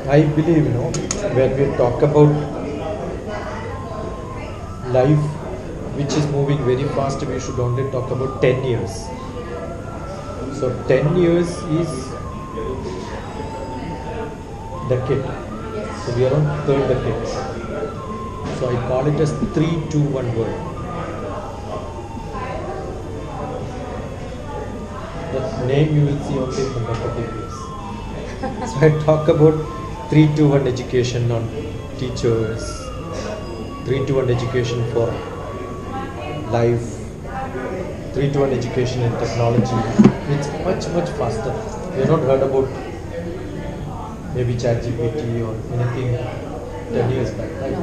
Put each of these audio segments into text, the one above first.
I believe, when we talk about life which is moving very fast, we should only talk about 10 years. So 10 years is the kid. So we are on third decade. So I call it as 3-2-1 world. The name you will see only from DrTPS. So I talk about 3-2-1 education on teachers, 3-2-1 education for life, 3-2-1 education in technology. It's much faster. We have not heard about maybe ChatGPT or anything 10 years back, right?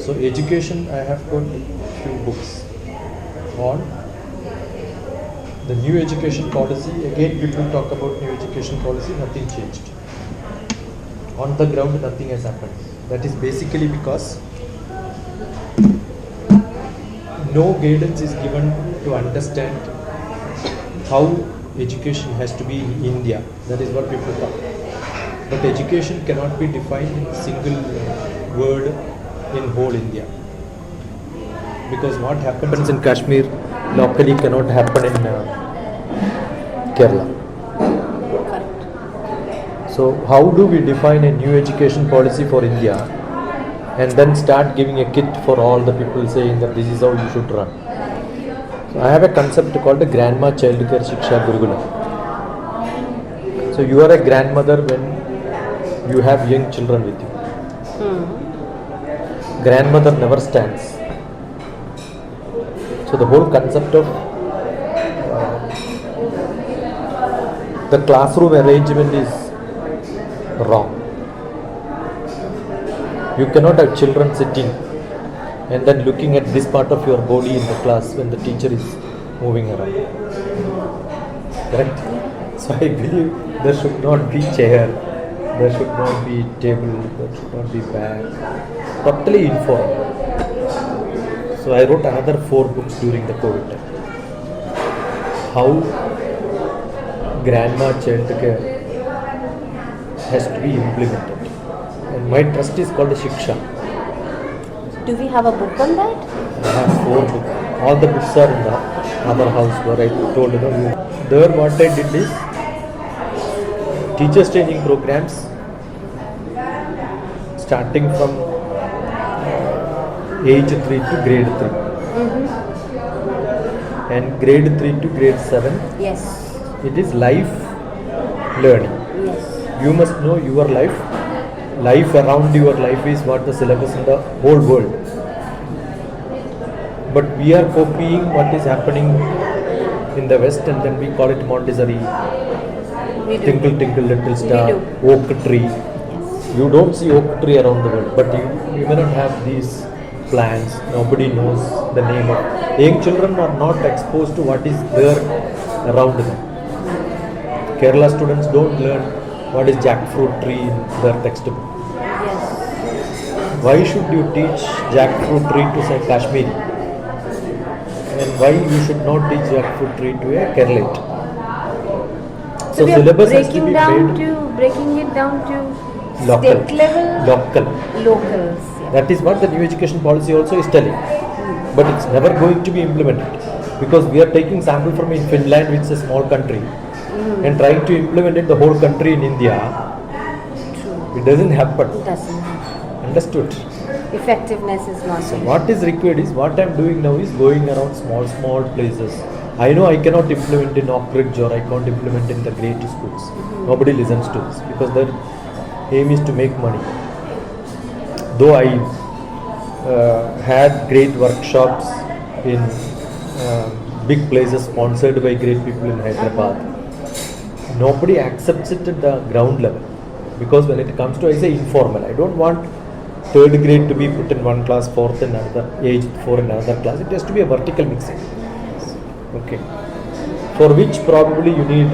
So education, I have got a few books on the new education policy. Again, people talk about new education policy, nothing changed. On the ground, nothing has happened. That is basically because no guidance is given to understand how education has to be in India. That is what people talk. But education cannot be defined in a single word in whole India. Because what happens in Kashmir locally cannot happen in Kerala. So how do we define a new education policy for India and then start giving a kit for all the people saying that this is how you should run? So I have a concept called the Grandma Childcare Shiksha Gurukulam. So you are a grandmother when you have young children with you. Grandmother never stands. So the whole concept of the classroom arrangement is wrong. You cannot have children sitting and then looking at this part of your body in the class when the teacher is moving around. Correct? So I believe there should not be chair, there should not be table, there should not be bag. Totally informal. So I wrote another 4 books during the COVID time. How grandma childcare has to be implemented. And my trust is called Shiksha. Do we have a book on that? I have 4 books. All the books are in the other house where I told there what I did is teachers training programs starting from age 3 to grade 3. And grade 3 to grade 7. Yes. It is life learning. Yes. You must know your life. Life around your life is what the syllabus in the whole world. But we are copying what is happening in the West and then we call it Montessori, Tinkle Tinkle Little Star, Oak Tree. Yes. You don't see oak tree around the world, but you may not have these plants. Nobody knows the name of. Young children are not exposed to what is there around them. Kerala students don't learn what is jackfruit tree in their textbook. Yes. Why should you teach jackfruit tree to say Kashmiri? And why you should not teach jackfruit tree to a Keralite? So we are syllabus has to be breaking it down to local. state level? Locals. Yeah. That is what the new education policy also is telling. But it's never going to be implemented. Because we are taking sample from in Finland, which is a small country, and trying to implement it the whole country in India. True. It doesn't happen. It doesn't. Understood? Effectiveness is not So there. what is required is, what I am doing now is going around small places. I know I cannot implement in Oak Ridge or I can't implement in the great schools. Nobody listens to this because their aim is to make money. Though I had great workshops in big places sponsored by great people in Hyderabad, nobody accepts it at the ground level. Because when it comes to, I say informal, I don't want 3rd grade to be put in one class, 4th in another, age 4 in another class. It has to be a vertical mixing. Okay. For which probably you need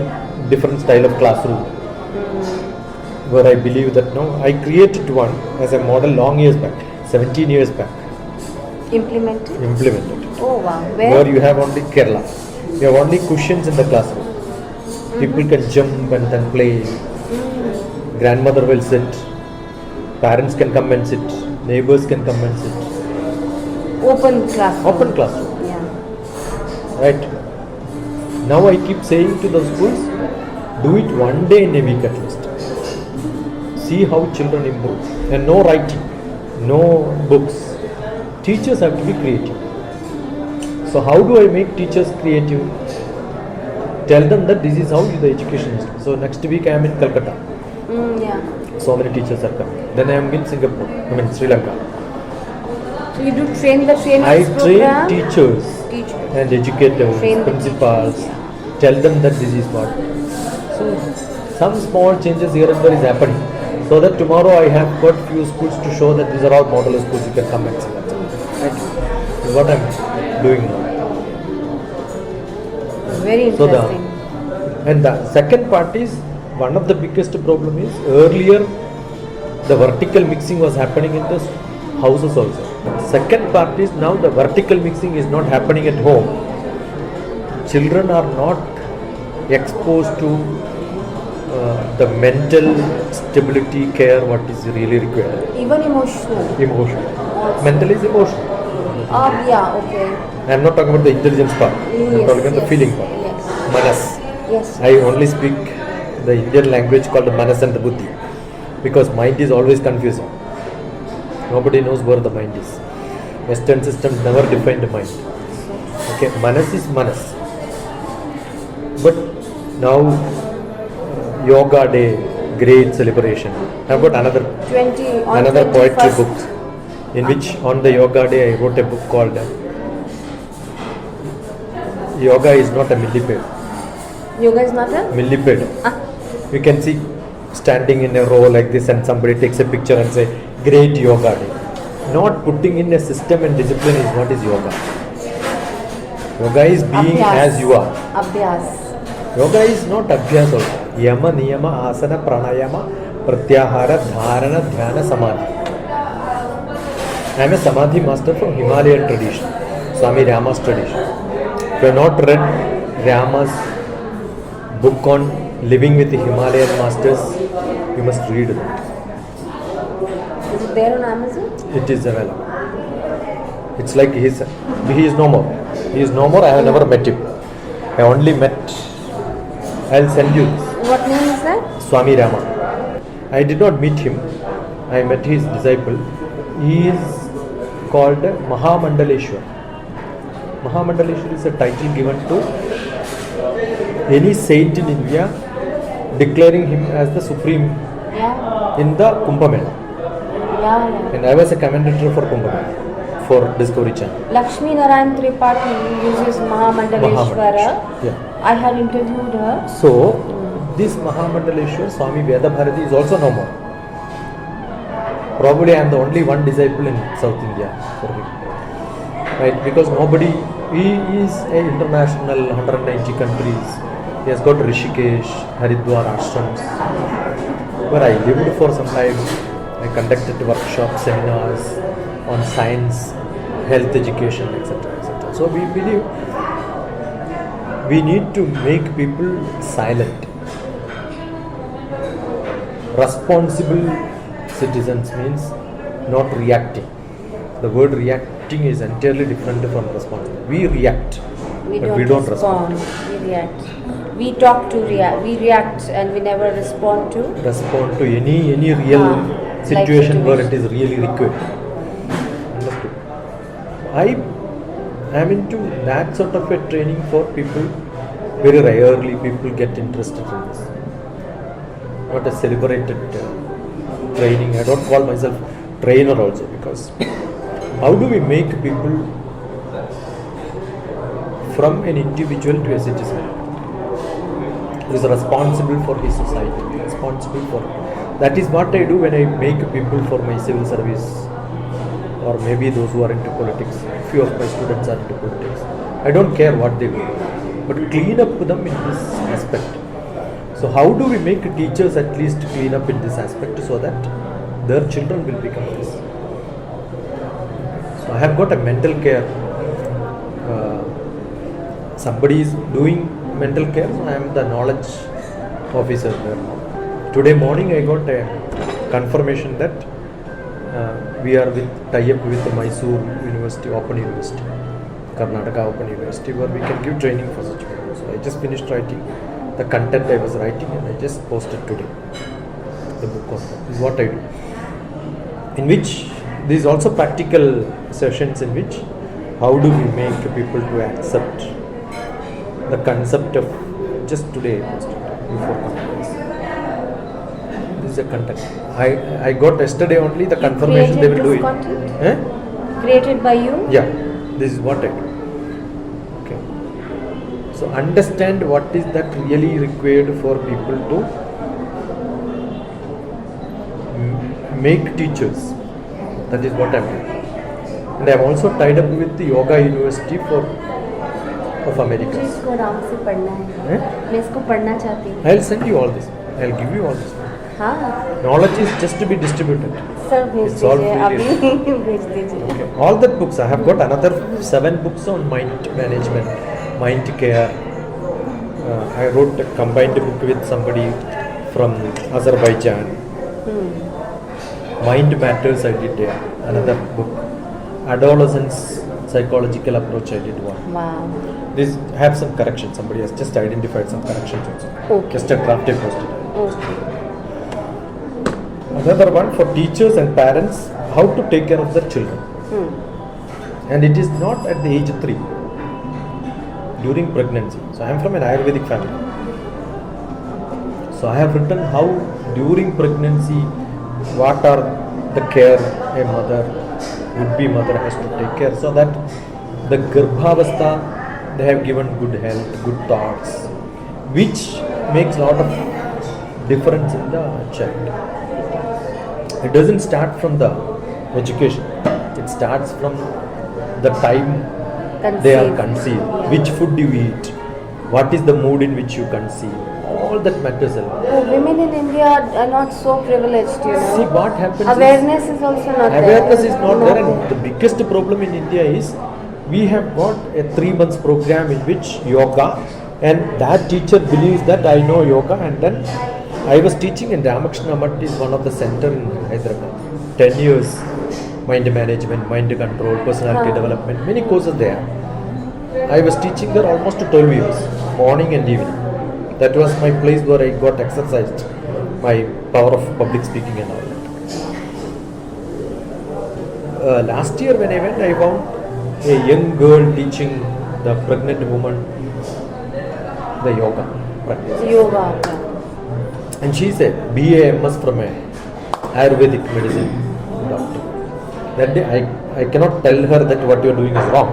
different style of classroom. Where I believe that I created one as a model long years back, 17 years back. Implemented? Implemented. Oh wow. Where you have only Kerala. You have only cushions in the classroom. People can jump and then play. grandmother will sit, parents can come and sit, neighbors can come and sit. Open classroom. Open classroom, Yeah. right? Now I keep saying to the schools, do it one day in a week at least. See how children improve. And no writing, no books. Teachers have to be creative. So how do I make teachers creative? Tell them that this is how the education is. So next week I am in Calcutta. Yeah. So many teachers are coming. Then I am in Singapore, Sri Lanka. So you do train the trainers I train program? teachers Teachers. and educators, Train the principals, teachers. tell them that this is what. So some small changes here and there is happening. So that tomorrow I have got few schools to show that these are all modular schools, you can come and see that. Right? This is what I am doing now. Very So interesting. and the second part is, one of the biggest problem is, earlier the vertical mixing was happening in the houses also. Second part is, now the vertical mixing is not happening at home. Children are not exposed to the mental stability care what is really required. Even emotional. Emotion. Mental is emotion. Yeah, okay. I am not talking about the intelligence part. I am Yes, talking about the yes, feeling part. yes. Manas. Yes. I only speak the Indian language called Manas and the Buddhi, because mind is always confusing. Nobody knows where the mind is. Western system never defined the mind. Okay, Manas is Manas. But now Yoga Day, great celebration. I've got another 20 on another poetry 21st. book, in which on the Yoga Day I wrote a book called Yoga is not a millipede. Yoga is not a? Millipede. You can see standing in a row like this and somebody takes a picture and say, great yoga day. Not putting in a system and discipline is what is yoga. Yoga is being Abhyas. as you are. Abhyas. Yoga is not abhyas also. Yama, niyama, asana, pranayama, pratyahara, dharana, dhyana, samadhi. I am a samadhi master from Himalayan tradition, Swami Rama's tradition. If you have not read Rama's book on living with the Himalayan masters, you must read it. Is it there on Amazon? It is available. It's like he is no more. He is no more. I have never met him. I only met. I'll send you this. What name is that? Swami Rama. I did not meet him. I met his disciple. He is called Mahamandaleshwar. Mahamandaleshwar is a title given to any saint in India, declaring him as the supreme Yeah. in the Kumbh Mela. Yeah. And I was a commentator for Kumbh Mela for Discovery Channel. Lakshmi Narayan Tripathi uses Mahamandaleshwara. Yeah. I had interviewed her. So, this Mahamandaleshwar, Swami Vedabharati is also no more. Probably I am the only one disciple in South India for him. Right? Because nobody, he is an international, 190 countries. He has got Rishikesh, Haridwar ashrams, where I lived for some time. I conducted workshops, seminars on science, health education, etc. etc. So we believe we need to make people silent. Responsible citizens means not reacting. The word reacting is entirely different from responsible. We react, We but don't, we don't respond. respond. We react. We talk to react. We react and we never respond to. Respond to any real Life situation where it situation. is really required. Understood? I am into that sort of a training for people. Very rarely people get interested in this. Not a celebrated training. I don't call myself trainer also, because how do we make people from an individual to a citizen who is responsible for his society, responsible for. That is what I do when I make people for my civil service, or maybe those who are into politics. Few of my students are into politics. I don't care what they do, but clean up them in this aspect. So how do we make teachers at least clean up in this aspect so that their children will become this? So I have got a mental care. Somebody is doing mental care, so I am the knowledge officer there now Today morning I got a confirmation that we are with tie-up with the Mysore University, Open University, Karnataka Open University, where we can give training for such people. So I just finished writing the content I was writing and I just posted today the book of this is what I do. In which there is also practical sessions in which how do we make people to accept the concept of just today I posted before conference. This is a content. I got yesterday only the confirmation they will do it. Created by you? Yeah, this is what I do. Okay. So understand what is that really required for people to make teachers. That is what I am doing. And I am also tied up with the Yoga University of America. इसको आराम से पढ़ना है. मैं इसको पढ़ना चाहती हूँ. I will send you all this. I will give you all this. हाँ. Knowledge is just to be distributed. Sir भेज It's all दीजिए. free. अभी भेज दीजिए. Okay. All the books. I have got another 7 books on mind management, mind care. I wrote a combined book with somebody from Azerbaijan. Mind Matters I did another book. Adolescence Psychological Approach I did one. Wow. This have some corrections. Somebody has just identified some corrections also. Okay. Just a draft I posted. Okay. Another one for teachers and parents, how to take care of their children. And it is not at the age 3, during pregnancy. So I am from an Ayurvedic family. So I have written how during pregnancy, what are the care a mother, would-be mother has to take care, so that the Garbhavastha, they have given good health, good thoughts, which makes a lot of difference in the child. It doesn't start from the education. It starts from the time they are conceived. Yeah. Which food you eat, what is the mood in which you conceive. All that matters a lot. Women in India are not so privileged, you know. See what happens. Awareness is also not there. Awareness is not there, and the biggest problem in India is we have got a 3 months program in which yoga, and that teacher believes that I know yoga, and then I was teaching in Ramakrishna Math is one of the center in Hyderabad. 10 years, mind management, mind control, personality development, many courses there. I was teaching there almost 12 years, morning and evening. That was my place where I got exercised, my power of public speaking and all that. Last year when I went, I found a young girl teaching the pregnant woman the yoga practice. Yoga. And she said, BAMS from a Ayurvedic medicine doctor. That day I cannot tell her that what you are doing is wrong.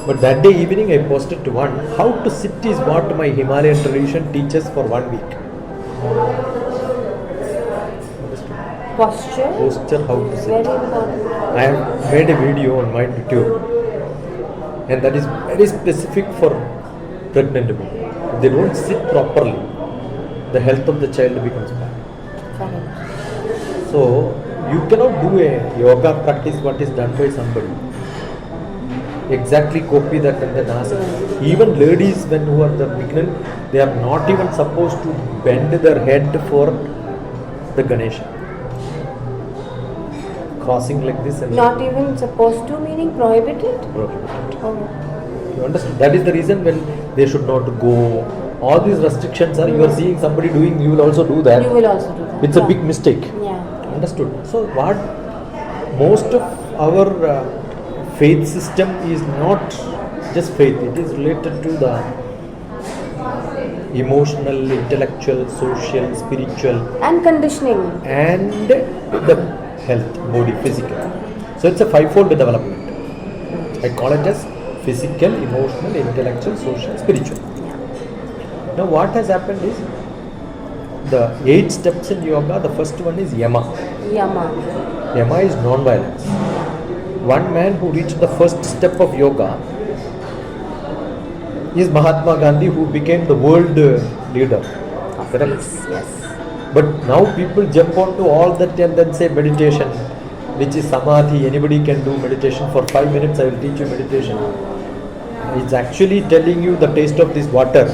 But that day evening I posted to one, how to sit is what my Himalayan tradition teaches for 1 week. Posture? Posture, how to sit. Very important. I have made a video on my YouTube, and that is very specific for pregnant women. If they don't sit properly, the health of the child becomes bad. Correct. So you cannot do a yoga practice what is done by somebody. Exactly copy that and then ask. Even ladies when who are the pregnant, they are not even supposed to bend their head for the Ganesha. Crossing like this and Not even supposed to, meaning prohibited? prohibited. Oh. You understand? That is the reason when they should not go. All these restrictions are, you are seeing somebody doing, you will also do that. You will also do that. It's a big mistake. Yeah. Understood? So what most of our faith system is not just faith, it is related to the emotional, intellectual, social, spiritual And conditioning. and the health, body, physical. So it's a fivefold development. I call it as physical, emotional, intellectual, social, spiritual. Now what has happened is the 8 steps in yoga, the first one is yama. Yama. Yama is non-violence. One man who reached the first step of yoga is Mahatma Gandhi, who became the world leader. Correct? Yes. But now people jump onto all that and then say meditation, which is samadhi. Anybody can do meditation for 5 minutes. I will teach you meditation. It's actually telling you the taste of this water.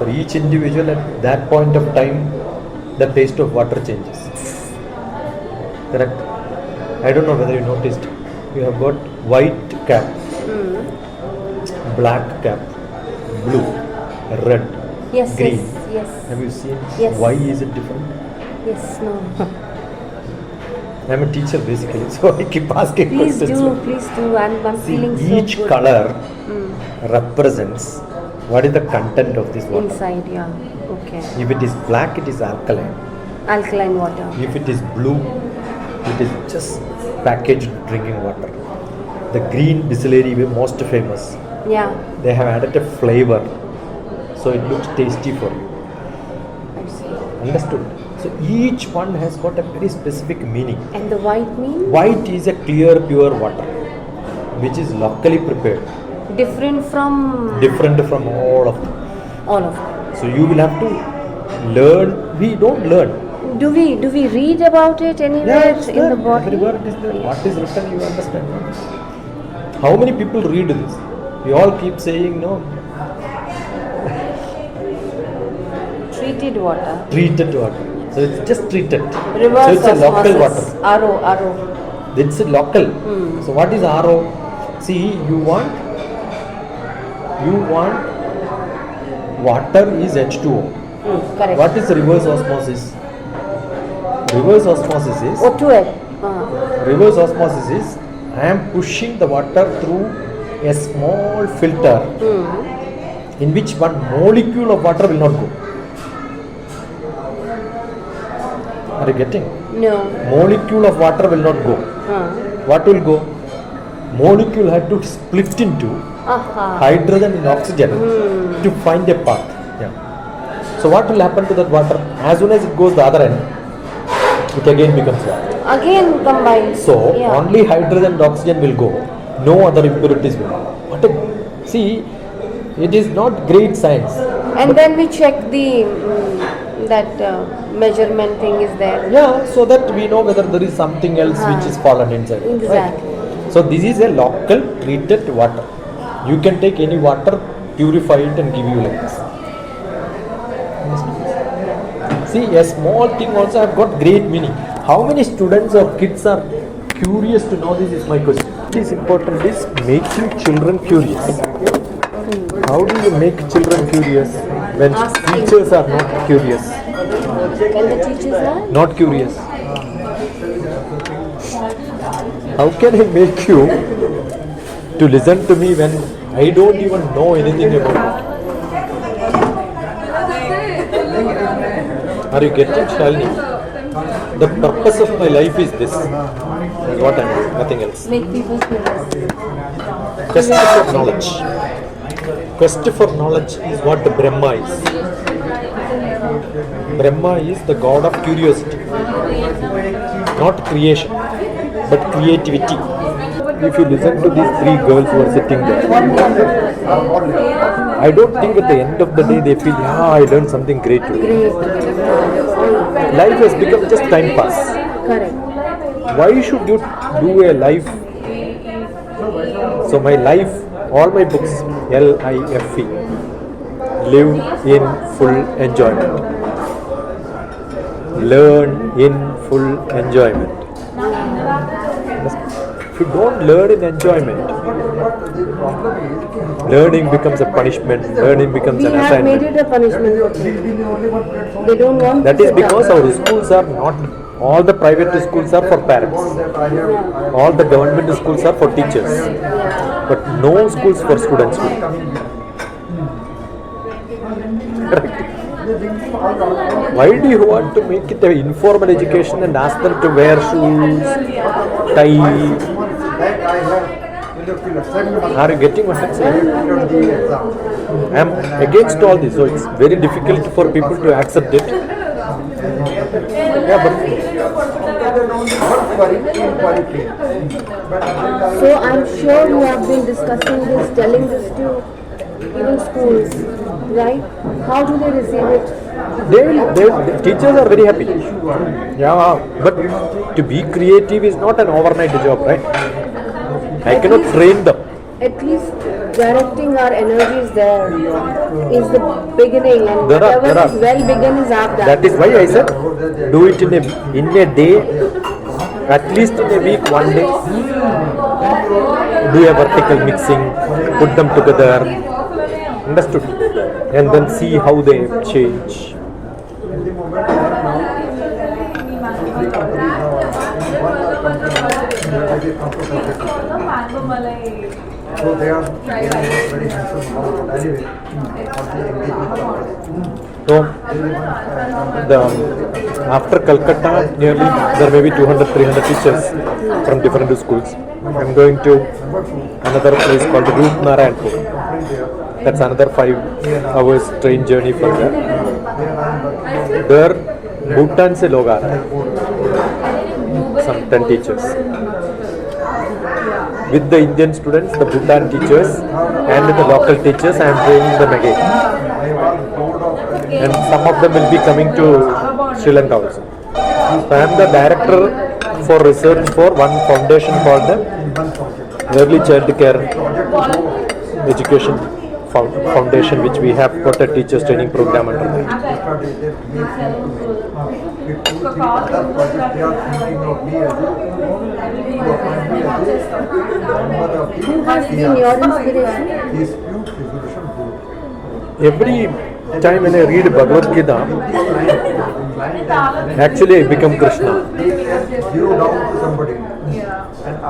For each individual at that point of time, the taste of water changes. Correct? I don't know whether you noticed. You have got white cap, black cap, blue, red, Yes, green. yes. Have you seen? Yes. Why is it different? Yes, no. I'm a teacher basically, so I keep asking Please questions. please do. I'm See, feeling so each good. color represents what is the content of this water. Inside, yeah. Okay. If it is black, it is alkaline. Alkaline water. If it is blue, it is just packaged drinking water. The green distillery, most famous, Yeah. they have added a flavor, so it looks tasty for you. I see. Understood? So each one has got a very specific meaning. And the white mean? White is a clear, pure water, which is locally prepared, Different from different from all of them. all of them. So you will have to learn. We don't learn. Do we read about it anywhere it's in there. the body? Every word is there. What is written, you understand. How many people read this? We all keep saying no. Treated water. Treated water. So it's just treated. Reverse so it's a local osmosis. water. RO. It's a local. So what is RO? See, you want water is H2O. Correct. What is reverse osmosis? Reverse osmosis is reverse osmosis is I am pushing the water through a small filter in which one molecule of water will not go. Are you getting? No. Molecule of water will not go. What will go? Molecule had to split into hydrogen and oxygen to find a path. Yeah. So what will happen to that water? As soon as it goes the other end, it again becomes water. Again combined. So yeah. only hydrogen and oxygen will go. No other impurities will go. What a, see, it is not great science. And then we check the measurement thing is there. Yeah, so that we know whether there is something else which is fallen inside. Exactly. Right? So this is a local treated water. You can take any water, purify it and give you like this. See, a small thing also have got great meaning. How many students or kids are curious to know this is my question. What is important is making children curious. How do you make children curious when teachers are not curious? When the teachers are? Not curious. How can I make you to listen to me when I don't even know anything about it? Are you getting, Shalini? The purpose of my life is this. That's what I am, nothing else. Make people curious. Quest for knowledge. Quest for knowledge is what the Brahma is. Brahma is the god of curiosity. Not creation, but creativity. If you listen to these three girls who are sitting there, I don't think at the end of the day they feel, I learned something great today. Life has become just time pass. Correct. Why should you do a life? So my life, all my books, LIFE, live in full enjoyment. Learn in full enjoyment. If you don't learn in enjoyment, learning becomes a punishment, learning becomes an assignment. We have made it a punishment for children. They don't want That to is sit because down. our schools are not, all the private schools are for parents. All the government schools are for teachers. But no schools for students. Correct. Why do you want to make it an informal education and ask them to wear shoes, tie? Are you getting what I'm saying? I am against all this, so it's very difficult for people to accept it. Yeah, So I'm sure you have been discussing this, telling this to even schools, right? How do they receive it? the teachers are very happy. Yeah, but to be creative is not an overnight job, right? I cannot train them. at least directing our energies there is the beginning, and There are- whatever is well begun is half done. That is why I said do it in a day, at least in a week, one day. Do a vertical mixing, put them together. Understood? And then see how they change. So they are very handsome anyway. So, after Calcutta, nearly there may be 200-300 teachers from different schools. I'm going to another place called Root Narayanpur. That's another 5 hours train journey from there. There, Bhutan se log aa rahe hain. Some 10 teachers. With the Indian students, the Bhutan teachers, and the local teachers, I am training them again. And some of them will be coming to Sri Lanka also. So I am the director for research for one foundation called the Early Child Care Education Foundation, which we have got a teachers training program under that. Who has been your inspiration? Every time when I read Bhagavad Gita, actually I become Krishna.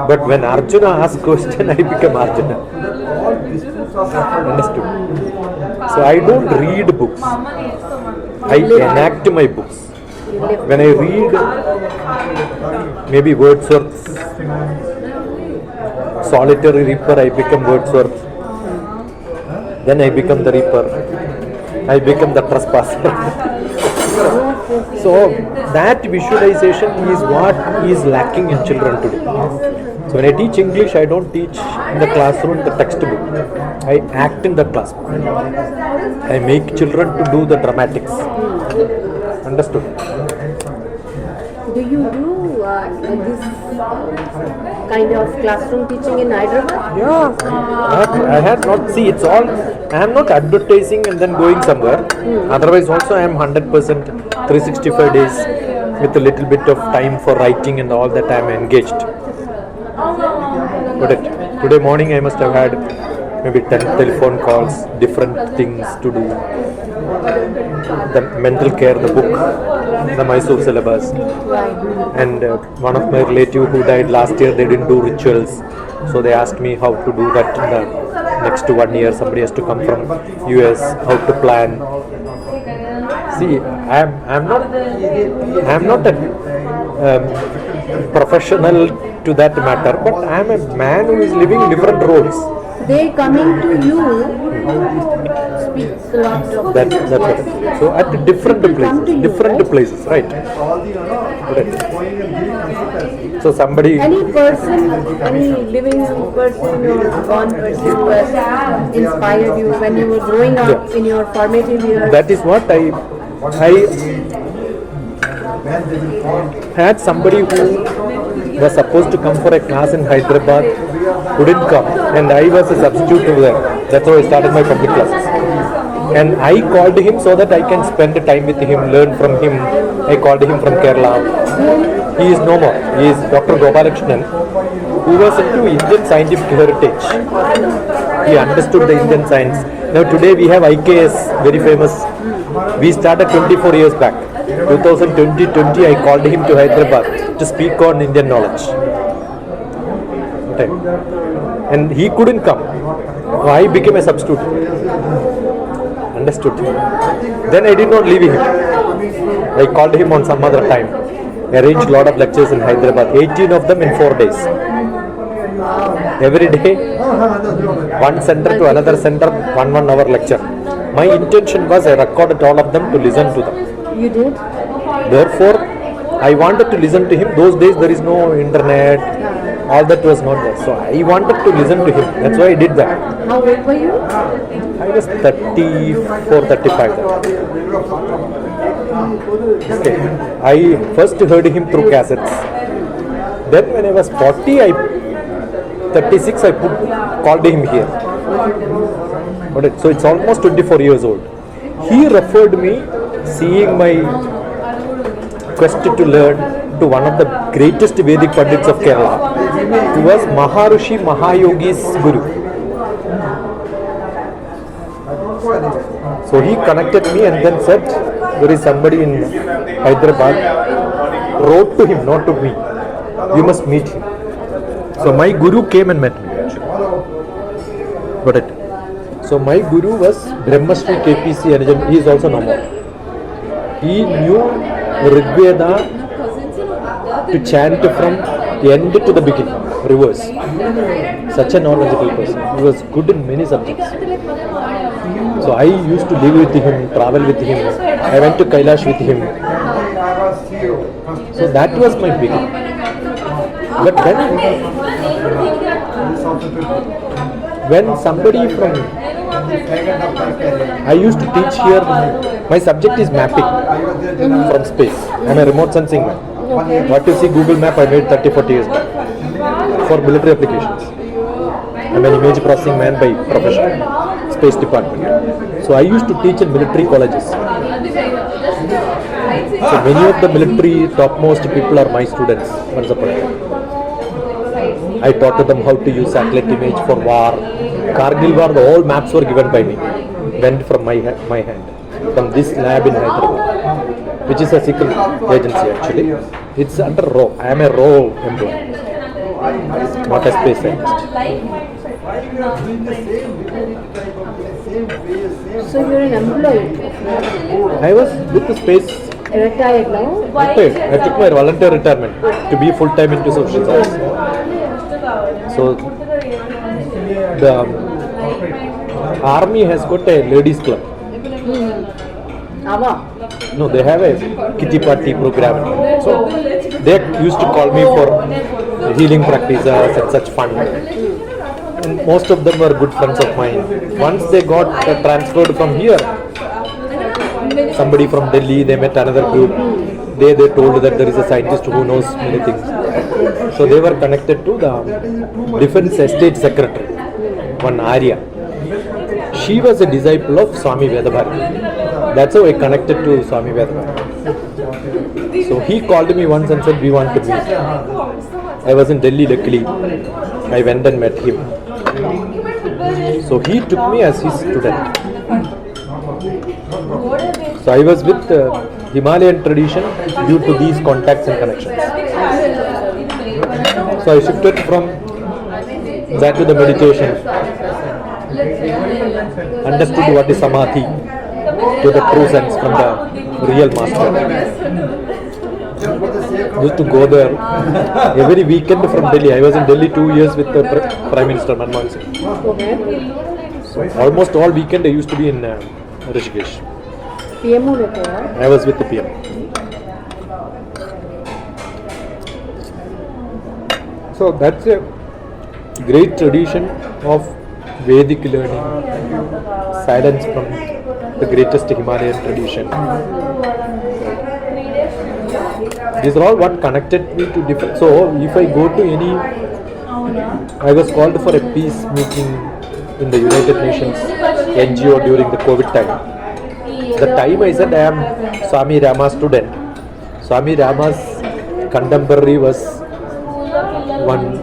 But when Arjuna asks question, I become Arjuna. Understood? So I don't read books. I enact my books. When I read maybe Wordsworth's Solitary Reaper, I become Wordsworth. Then I become the Reaper. I become the trespasser. So that visualization is what is lacking in children today. So when I teach English, I don't teach in the classroom, the textbook. I act in the classroom. I make children to do the dramatics. Understood? Do you do this kind of classroom teaching in Hyderabad? Yeah. I had not, see, it's all, I am not advertising and then going somewhere. Otherwise also I am 100% 365 days with a little bit of time for writing and all that I am engaged. Today morning I must have had maybe 10 telephone calls, different things to do. The mental care, the book, the Mysore syllabus. And one of my relatives who died last year, they didn't do rituals. So they asked me how to do that in the next 1 year. Somebody has to come from US, how to plan. See, I'm not a professional to that matter, but I'm a man who is living different roles. They coming to you speaks a lot of That's what. So at different places, right? So somebody. Any person, any living person or gone person who has inspired you when you were growing up in your formative years. That is what I had somebody who was supposed to come for a class in Hyderabad, couldn't come, and I was a substitute over there. That's how I started my public classes. And I called him so that I can spend time with him, learn from him. I called him from Kerala. He is no more. He is Dr. Gopalakrishnan, who was into Indian scientific heritage. He understood the Indian science. Now today we have IKS, very famous. We started 24 years back. 2020, I called him to Hyderabad to speak on Indian knowledge. Okay. And he couldn't come. So I became a substitute. Understood? Then I did not leave him. I called him on some other time. Arranged a lot of lectures in Hyderabad, 18 of them in 4 days. Every day, one center to another center, 1 hour lecture. My intention was I recorded all of them to listen to them. You did? Therefore, I wanted to listen to him. Those days there is no internet, all that was not there. So I wanted to listen to him. That's why I did that. How old were you? I was 34, 35. Okay. I first heard him through cassettes. Then when I was 40, I 36, I called him here. So it's almost 24 years old. He referred me, seeing my quest to learn, to one of the greatest Vedic Pandits of Kerala, who was Maharishi Mahayogi's guru. So he connected me and then said, there is somebody in Hyderabad, wrote to him, not to me. You must meet him. So my guru came and met me actually. Got it? So my guru was Brahmasri KPC Anujam. He is also no more. He knew Rigveda to chant from the end to the beginning, reverse. Such a knowledgeable person. He was good in many subjects. So I used to live with him, travel with him. I went to Kailash with him. So that was my beginning. But then, when somebody from, I used to teach here, my subject is mapping from space. I am a remote sensing man. Okay. What you see Google map I made 30-40 years back for military applications. I am an image processing man by profession, Space Department. So I used to teach in military colleges. So many of the military topmost people are my students once upon a time. I taught them how to use satellite image for war. Kargil war, the all maps were given by me, went from my hand, from this lab in Hyderabad, which is a secret agency actually. It's under RAW. I am a RAW employee, not a space scientist. So you're an employee? I was with the space. Retired now? Retired. I took my volunteer retirement to be full time into social science. So the army has got a ladies club. Ava? No, they have a kitty party program. So they used to call me for healing practices and such fun. And most of them were good friends of mine. Once they got transferred from here, somebody from Delhi, they met another group. They told that there is a scientist who knows many things. So they were connected to the Defense Estate Secretary, one Arya. She was a disciple of Swami Vedabharati. That's how I connected to Swami Vedabharati. So he called me once and said, we want to meet. I was in Delhi luckily. I went and met him. So he took me as his student. So I was with Himalayan tradition due to these contacts and connections. So I shifted from that to the meditation, understood what is samadhi to the true sense from the real master. Used to go there every weekend from Delhi. I was in Delhi 2 years with the Prime Minister Manmohan Singh. Okay. So almost all weekend I used to be in Rishikesh. PMO रहते हैं? I was with the PM. So that's a great tradition of Vedic learning, silence from the greatest Himalayan tradition. These are all what connected me to different. So if I go to any, I was called for a peace meeting in the United Nations NGO during the COVID time. The time I said I am Swami Rama's student. Swami Rama's contemporary was one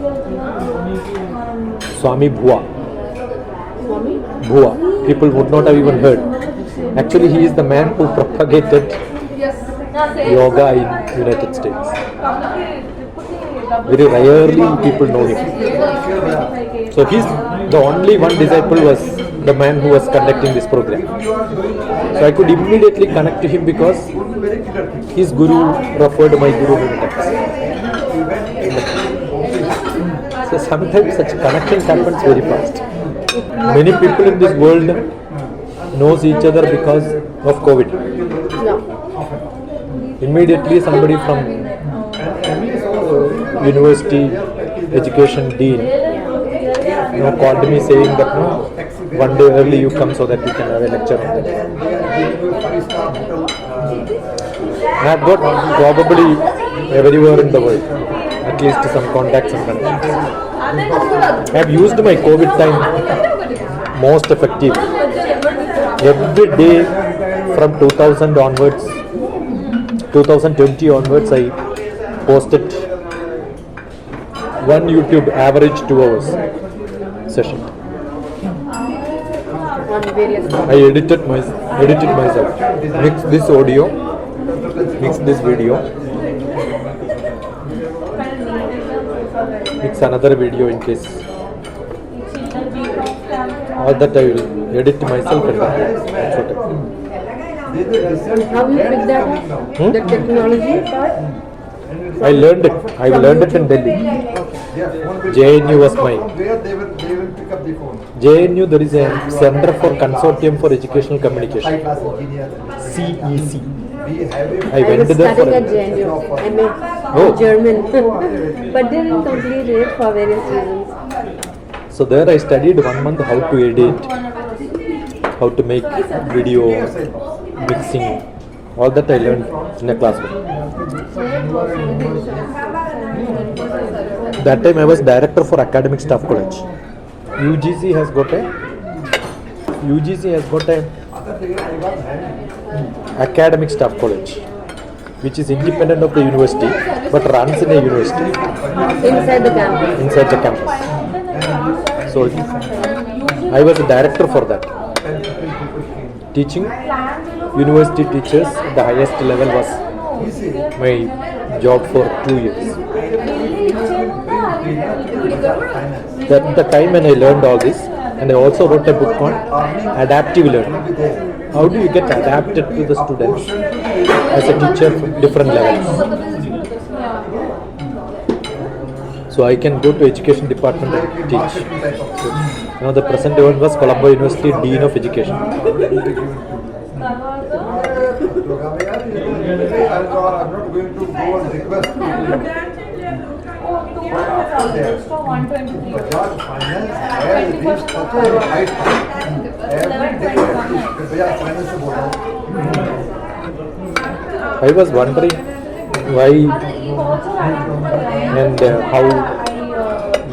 Swami Bhua. Bhua. People would not have even heard. Actually, he is the man who propagated yoga in United States. Very rarely people know him. So he's the only one disciple was the man who was conducting this program. So I could immediately connect to him because his guru referred my guru many times. So sometimes such connections happens very fast. Many people in this world knows each other because of COVID. Yeah. Immediately somebody from university education dean called me saying that one day early you come so that we can have a lecture on that. I have got probably everywhere in the world at least some contacts and connections. I have used my COVID time most effective. Every day from 2000 onwards, 2020 onwards, I posted one YouTube average 2 hours session. On various I edited myself. Mix this audio, mix this video, mix another video in case. All that I will edit myself and that's what I do. How you pick that up? The technology part? I learned it. I learned it in Delhi. JNU was my. Where they will pick up the phone. JNU, there is a Center for Consortium for Educational High Communication. class engineer. CEC. We have a I I went was there for studying at a, JNU, MA Oh. German, but didn't complete it for various reasons. so there I studied 1 month how to edit, how to make video, mixing. All that I learned in a classroom. That time I was director for academic staff college. UGC has got a academic staff college, which is independent of the university but runs in a university Inside the campus. inside the campus. So I was a director for that. Teaching university teachers at the highest level was my job for 2 years. That the time when I learned all this, and I also wrote a book on adaptive learning. How do you get adapted to the students as a teacher from different levels? So I can go to education department and teach. Now the present one was Colombo University Dean of Education. I'm not going to go and request. Bajaj Finance has reached such a high point. Every day at least Bajaj Finance से बोल रहा हूँ. I was wondering why and how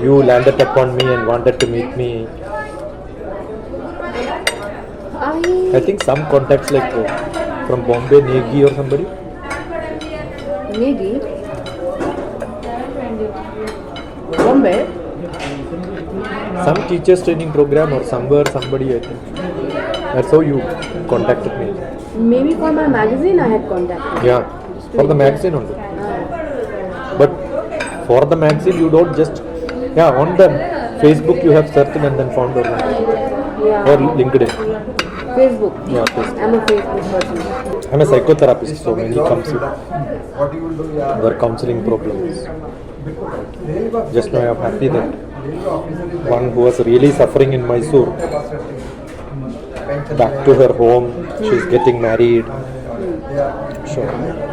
you landed upon me and wanted to meet me. I think some contacts like from Bombay, Negi or somebody. Maybe. Bombay? Some teachers training program or somewhere, somebody I think. That's how you contacted me. Maybe for my magazine I had contacted. Yeah, for the magazine only. But for the magazine you don't just, on the Facebook you have searched and then found or LinkedIn. Facebook. Yeah, Facebook. I'm a Facebook person. I'm a psychotherapist, so many comes with What you will do? their counseling problems. Just now I am happy that one who was really suffering in Mysore, back to her home, she is getting married. So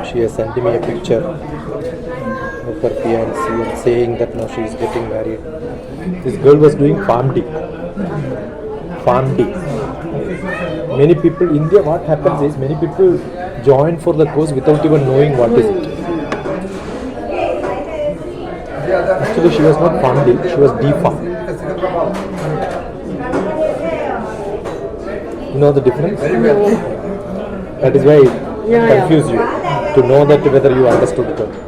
she has sent me a picture of her fiancé and saying that now she is getting married. This girl was doing PharmD. Many people in India, what happens is many people join for the course without even knowing what is it. Actually, she was not PharmD, she was D-Pharm. You know the difference? That is why I confuse you to know that whether you understood it or not.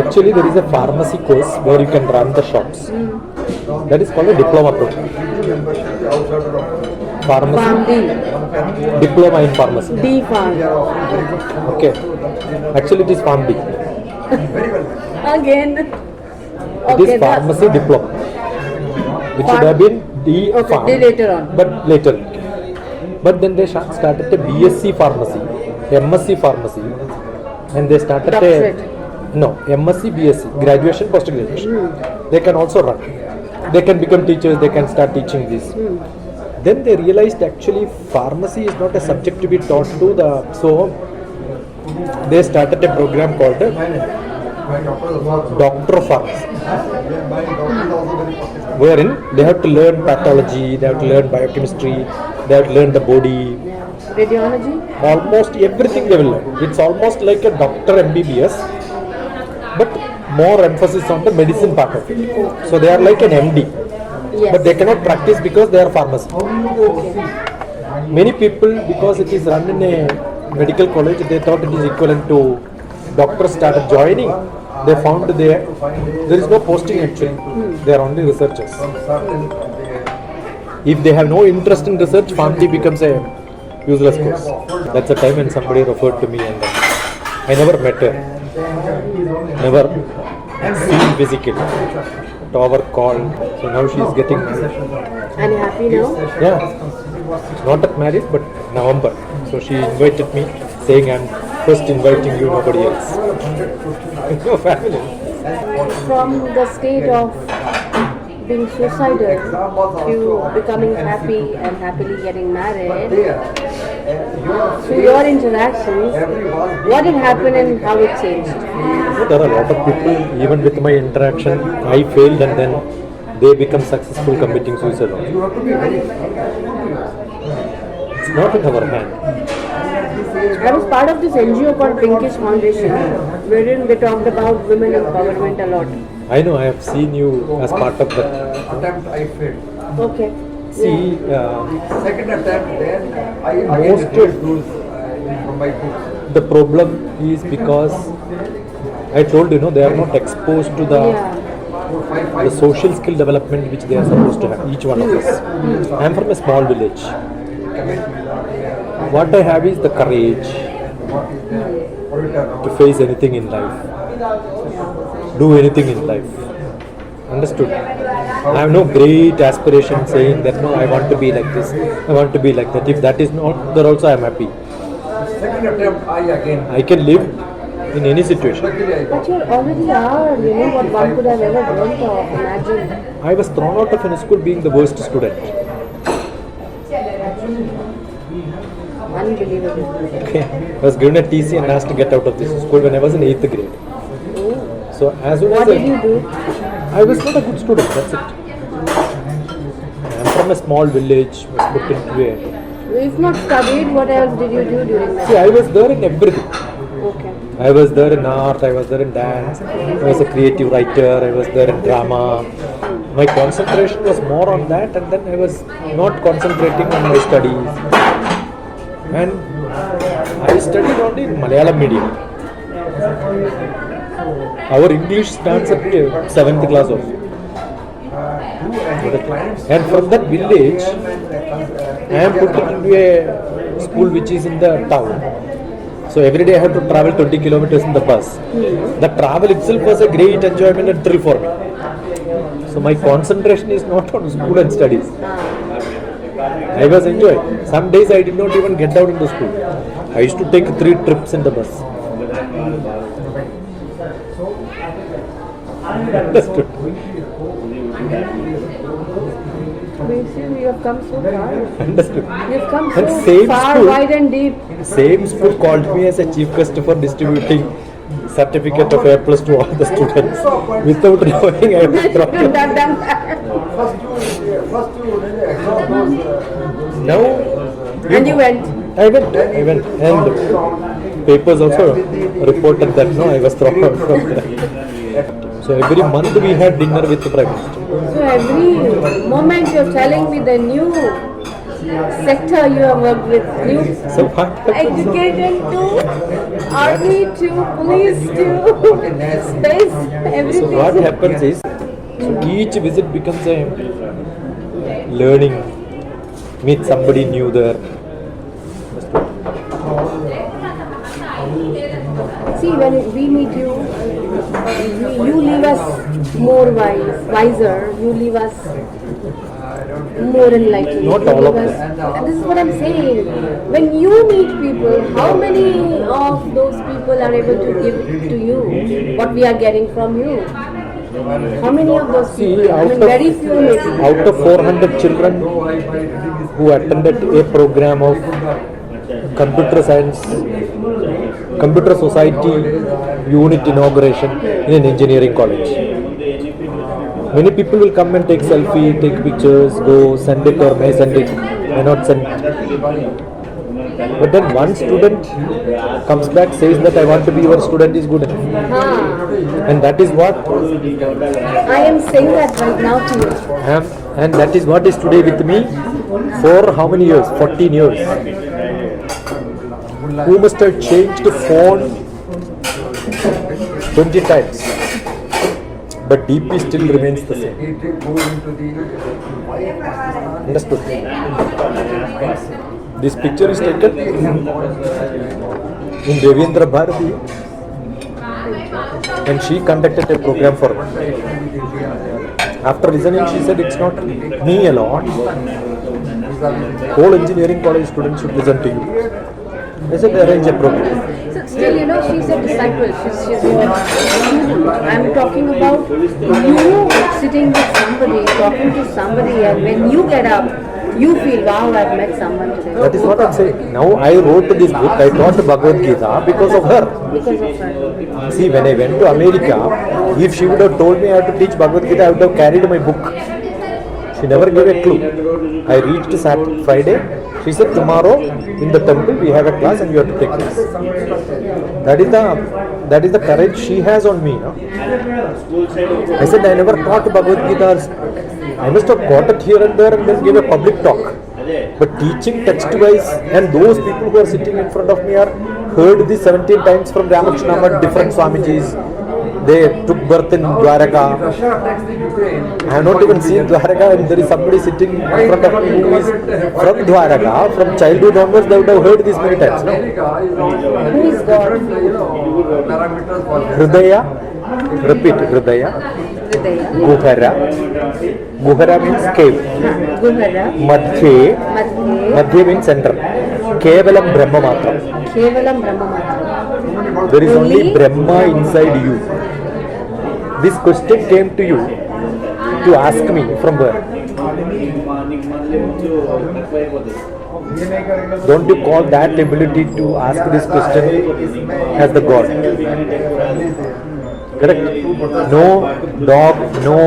Actually, there is a pharmacy course where you can run the shops. That is called a diploma program. Pharmacy. Diploma in pharmacy. D-Farm. Okay. Actually, it is PharmD. Again. It is pharmacy diploma, which should have been D-Pharm. Okay, later on. But later. But then they started a BSc pharmacy, MSc pharmacy, and they started MSc, BSc, graduation, post-graduation. They can also run. They can become teachers, they can start teaching this. Then they realized actually pharmacy is not a subject to be taught to the, so they started a program called Doctor of Pharmacy, wherein they have to learn pathology, they have to learn biochemistry, they have to learn the body. Radiology? Almost everything they will learn. It's almost like a doctor MBBS, but more emphasis on the medicine part of it. So they are like an MD, Yes. but they cannot practice because they are pharmacists. Many people, because it is run in a medical college, they thought it is equivalent to doctors started joining. They found there is no posting actually. They are only researchers. If they have no interest in research, pharmacy becomes a useless course. That's the time when somebody referred to me, and I never met her, never seen physically, but over call. So now she is getting married. And happy now? Yeah, not at marriage, but November. So she invited me, saying I'm first inviting you, nobody else. Your family. From the state of being suicidal to becoming happy and happily getting married, through your interactions, what had happened and how it changed? There are a lot of people, even with my interaction, I failed and then they become successful committing suicide. It's not in our hand. I was part of this NGO called Pinkish Foundation, wherein they talked about women empowerment a lot. I know, I have seen you as part of that. Attempt I failed. Okay. See, Second attempt, then I Most again read those from my books. the problem is because I told you, they are not exposed to the social skill development which they are supposed to have, each one of us. I am from a small village. What I have is the courage to face anything in life, do anything in life. Understood? I have no great aspiration saying that no, I want to be like this, I want to be like that. If that is not there, also I am happy. Second attempt, I can live in any situation. But you already are, what one could have ever dreamt of, imagined. I was thrown out of a school being the worst student. Unbelievable. Okay. I was given a TC and asked to get out of this school when I was in 8th grade. So as soon What as did you do? I was not a good student, that's it. I am from a small village, was put into a... If not studied, what else did you do during that? See, I was there in everything. Okay. I was there in art, I was there in dance, I was a creative writer, I was there in drama. My concentration was more on that, and then I was not concentrating on my studies. And I studied only in Malayalam medium. Our English starts at 7th class also. And from that village, I am put into a school which is in the town. So every day I have to travel 20 kilometers in the bus. The travel itself was a great enjoyment and thrill for me. So my concentration is not on school and studies. I was enjoying. Some days I did not even get out in the school. I used to take 3 trips in the bus. Understood. You have come so far. Understood. You have come And so same far, school- wide and deep. Same school called me as a chief guest for distributing certificate of A+ to all the students. Without knowing, I was dropped. Done that. First you exhaust those. Now, And you went. I went, and papers also reported that no, I was thrown out from there. So every month we had dinner with the Prime Minister. So every moment you're telling me the new sector you have worked with, new So what happens? education to army to police to space, everything. So what happens is, each visit becomes a learning. Meet somebody new there. See, when we meet you, you leave us more wiser. You leave us more enlightened. Not You all of leave us- them. and this is what I'm saying. When you meet people, how many of those people are able to give to you what we are getting from you? How many of those See, people? I mean, very few maybe. out of 400 children who attended a program of computer science, computer society unit inauguration in an engineering college. Many people will come and take selfie, take pictures, go send it or may send it, may not send it. But then one student comes back, says that I want to be your student is good enough. And that is what I am saying that right now to you. and that is what is today with me for how many years? 14 years. Who must have changed the phone 20 times. But DP still remains the same. It goes into the Understood? This picture is taken in Devendra Bharati and she conducted a program for me. After listening, she said it's not me alone. Whole engineering college students should listen to you. I said arrange a program. So still, you know, she's a disciple. She's your student. I'm talking about you sitting with somebody, talking to somebody, and when you get up, you feel, wow, I've met someone today. That is what I'm saying. Now I wrote this book, I taught Bhagavad Gita because of her. Because of her. See, when I went to America, if she would have told me I have to teach Bhagavad Gita, I would have carried my book. She never gave a clue. I reached Saturday, Friday. She said, tomorrow in the temple we have a class and you have to take class. That is the courage she has on me. No? I said, I never taught Bhagavad Gita. I must have got it here and there and then give a public talk. But teaching text-wise, and those people who are sitting in front of me are heard this 17 times from Ramakrishna Math, different Swamijis. They took birth in Dwaraka. I have not even seen Dwaraka, and there is somebody sitting in front of me who is from Dwaraka. From childhood onwards, they would have heard this many times. No? Who is God? Hridaya, repeat, Hridaya. Hridaya. Guhara. Guhara means cave. Guhara. Madhye. Madhye. Madhye means center. Kevalam Brahma Matra. Kevalam Brahma Matra. There is only Brahma inside you. This question came to you to ask me from where? Don't you call that ability to ask this question as the God? Correct? No dog, no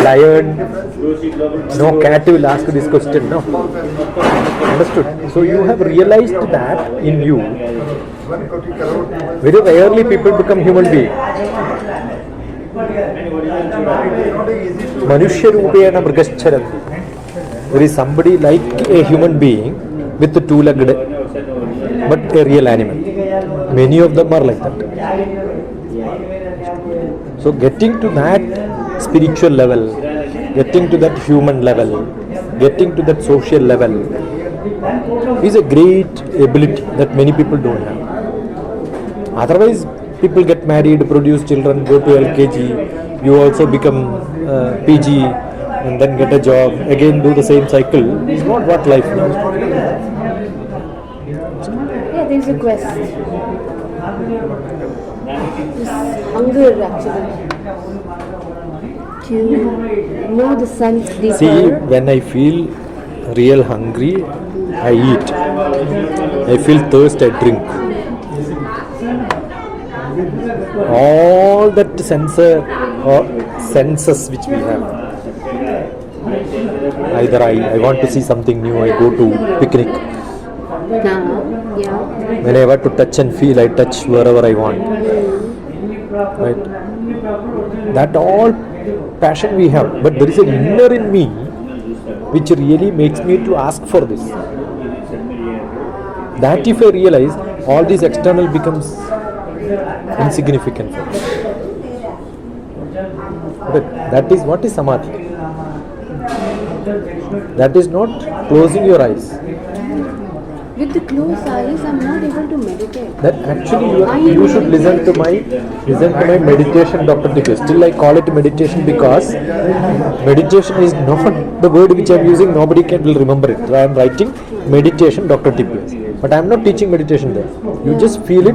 lion, no cat will ask this question. No. Understood? So you have realized that in you. Very rarely people become human beings. Manushya Rupena Mrigashcharanti. There is somebody like a human being with a two-legged, but a real animal. Many of them are like that. So getting to that spiritual level, getting to that human level, getting to that social level is a great ability that many people don't have. Otherwise, people get married, produce children, go to LKG, you also become PG and then get a job, again do the same cycle. It's not what life is. Yeah, there is a quest. This hunger actually to know the sense deeper. See, when I feel real hungry, I eat. I feel thirst, I drink. All that senses which we have. Either I want to see something new, I go to picnic. Yeah. When I want to touch and feel, I touch wherever I want. Right? That all passion we have, but there is an inner in me which really makes me to ask for this. That if I realize, all this external becomes insignificant for me. But that is what is samadhi. That is not closing your eyes. With the closed eyes, I'm not able to meditate. That actually you should listen to my meditation, DrTPS. Still I call it meditation because meditation is not the word which I am using. Nobody will remember it. So I am writing meditation, DrTPS. But I am not teaching meditation there. You just feel it.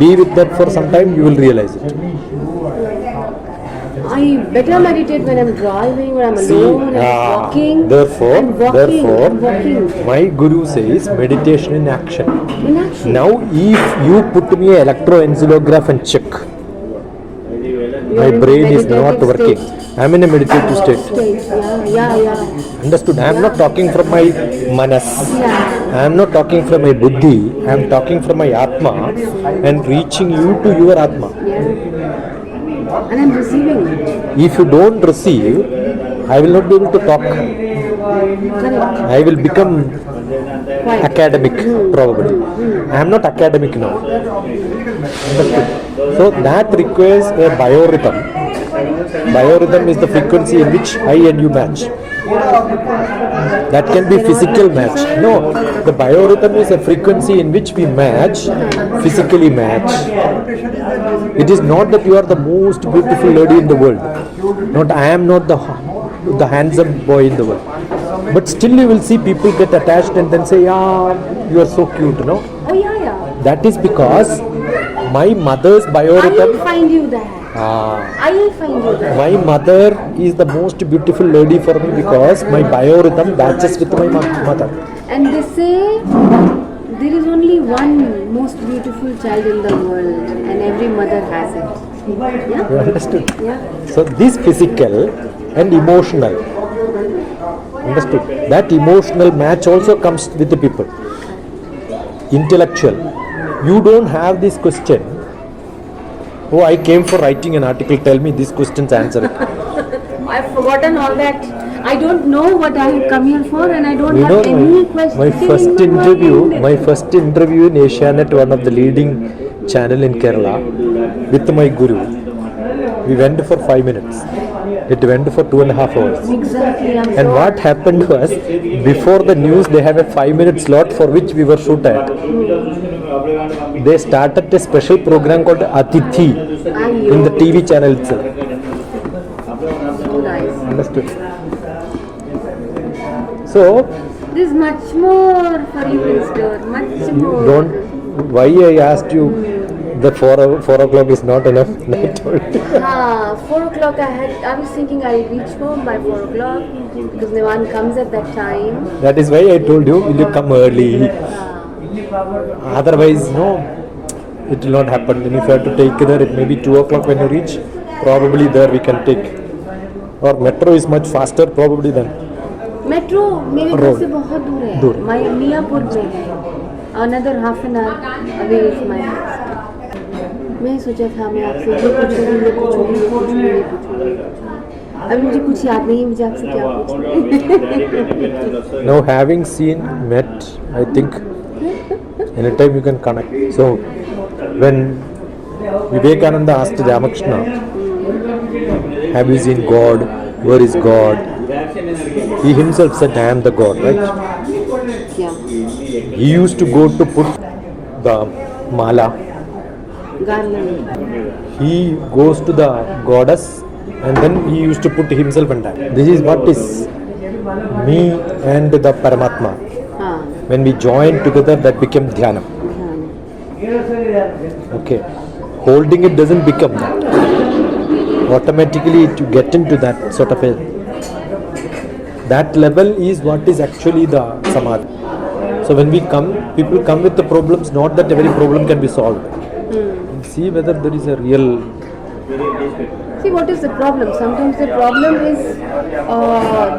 Be with that for some time. You will realize it. I better meditate when I'm driving, when I'm alone, when I'm walking. Therefore, I'm walking. My guru says meditation in action. In action. Now, if you put me an electroencephalograph and check, my brain is not meditative working. state. I am in a meditative state. Yeah. Understood? I am not talking from my manas. Yeah. I am not talking from my buddhi. I am talking from my atma and reaching you to your atma. Yeah. And I'm receiving it. If you don't receive, I will not be able to talk. Correct. I will become Quiet. academic probably. I am not academic now. Understood? So that requires a biorhythm. Biorhythm is the frequency in which I and you match. That can be physical match. No, the biorhythm is a frequency in which we match, physically match. It is not that you are the most beautiful lady in the world. Not I am not the handsome boy in the world. But still you will see people get attached and then say, yeah, you are so cute, no? Oh yeah. That is because my mother's I biorhythm. will find you there. I will find you there. My mother is the most beautiful lady for me because my biorhythm matches with my mother. And they say there is only one most beautiful child in the world, and every mother has it. Yeah? You understood? Yeah. So this physical and emotional. Understood? That emotional match also comes with the people. Intellectual. You don't have this question. Oh, I came for writing an article. Tell me these questions, answer it. I've forgotten all that. I don't know what I have come here for, and I don't You know, have any questions. my first interview in Asianet, one of the leading channel in Kerala, with my guru. We went for 5 minutes. It went for 2.5 hours. Exactly. And what happened was, before the news, they have a 5-minute slot for which we were shoot at. They started a special program called Atithi in the TV channel itself. So nice. Understood? So, There's much more for you in store. Much more. don't. Why I asked you that 4 o'clock is not enough? I told you. 4 o'clock I was thinking I'll reach home by 4 o'clock because no one comes at that time. That is why I told you, will you come early? Otherwise, no, it will not happen. Then if you have to take there, it may be 2 o'clock when you reach. Probably there we can take. Or metro is much faster, probably then. Metro मेरे घर Road. से बहुत दूर है. दूर. मैं मियापुर में है. Another half an hour away is my house. मैं सोचा था मैं आपसे ये पूछूंगी. अभी मुझे कुछ याद नहीं है मुझे आपसे क्या पूछना. Now having seen, met, I think anytime you can connect. So when Vivekananda asked Ramakrishna, have you seen God? Where is God? He himself said, I am the God, right? Yeah. He used to go to put the mala. Garland. He goes to the goddess and then he used to put himself and that. This is what is me and the Paramatma. हाँ. When we joined together, that became dhyana. Okay. Holding it doesn't become that. Automatically to get into that sort of a, that level is what is actually the samadhi. So when we come, people come with the problems, not that every problem can be solved. See whether there is a real. See what is the problem? Sometimes the problem is